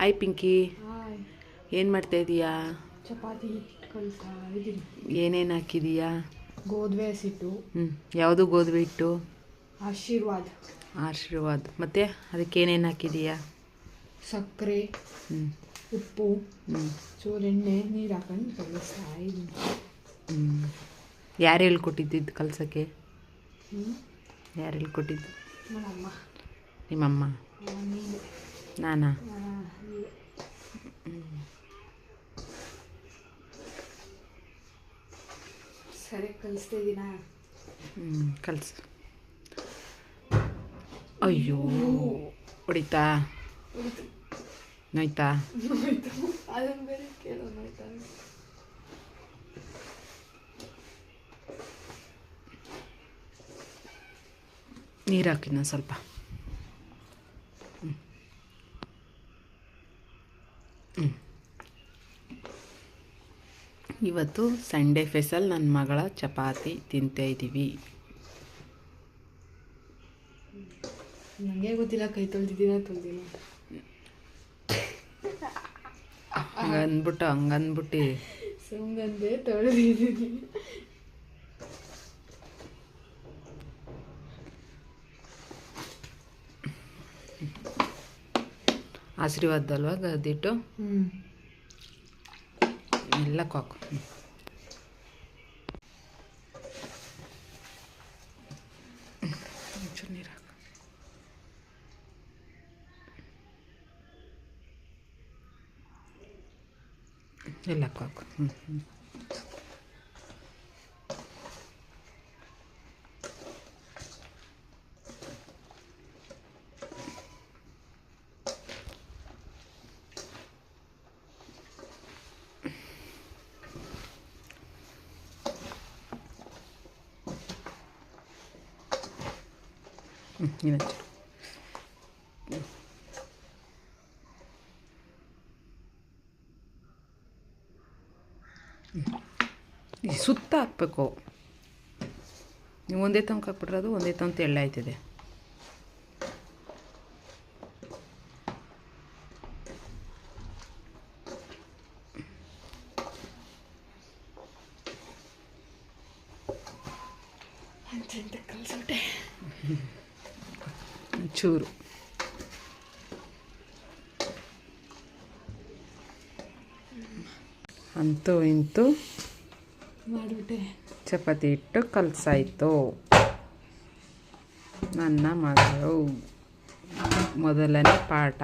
Hi Pinki, hi. ಏನು ಮಾಡ್ತಾ ಇದೀಯಾ? ಚಪಾತಿ ಕಲಿಸ್ತಾ ಇದ್ದೀನಿ. ಏನೇನು ಹಾಕಿದೀಯಾ? ಗೋಧಿ ಹಸಿಟ್ಟು. ಯಾವುದು ಗೋಧಿ ಹಿಟ್ಟು? ಆಶೀರ್ವಾದ್. ಆಶೀರ್ವಾದ್. ಮತ್ತು ಅದಕ್ಕೆ ಏನೇನು ಹಾಕಿದೀಯಾ? ಸಕ್ಕರೆ, ಉಪ್ಪು, ಚೂರೆಣ್ಣೆ, ನೀರು ಹಾಕೊಂಡು ಕಲಿಸ್ತಾ ಇದ್ದೀನಿ. ಯಾರು ಹೇಳ್ಕೊಟ್ಟಿದ್ದು ಕಲ್ಸೋಕ್ಕೆ? ಯಾರು ಹೇಳ್ಕೊಟ್ಟಿದ್ದು? ನಮ್ಮಮ್ಮ. ನಿಮ್ಮಮ್ಮ? ನೀನು. ನಾನಾ? ಸರಿ ಕಲಿಸ್ತಾ ಇದ್ದೀನಾ? ಕಲ್ಸು. ಅಯ್ಯೋ, ಹೊಡಿತಾ? ನೋಯ್ತಾ? ಅದನ್ನು ಬೇರೆ ಕೇಳೋ ನೋಯ್ತಾ? ನೀರು ಹಾಕಿನ ಸ್ವಲ್ಪ. ಇವತ್ತು ಸಂಡೇ ಸ್ಪೆಷಲ್ ನನ್ನ ಮಗಳ ಚಪಾತಿ ತಿಂತಾ ಇದ್ದೀವಿ. ನನಗೆ ಗೊತ್ತಿಲ್ಲ ಕೈ ತೊಳ್ದಿದ್ದೀನ ತೊಳ್ದಿಲ್ಲ. ಹಂಗನ್ಬಿಟ್ಟು ಸುಮ್ಮನೆ ತೊಳೆದಿದ್ದೀನಿ. ಆಶೀರ್ವಾದಲ್ವಾ ಗದ್ದಿಟ್ಟು? ಎಲ್ಲ ಹಾಕು. ನೀರು ಹಾಕು. ಎಲ್ಲ ಹಾಕು. ಈ ಸುತ್ತ ಹಾಕ್ಬೇಕು. ನೀವು ಒಂದೇ ತನಕ ಹಾಕ್ಬಿಟ್ರೆ ಅದು ಒಂದೇ ತನಕ ಎಳ್ಳೆ ಆಯ್ತದೆ. ಕಲಿಸ್ಬಿಟ್ಟೆ ಚೂರು. ಅಂತೂ ಇಂತೂ ಮಾಡಿಬಿಟ್ಟೆ. ಚಪಾತಿ ಹಿಟ್ಟು ಕಲಸಾಯಿತು. ನನ್ನ ಮಗಳು ಮೊದಲನೇ ಪಾಠ.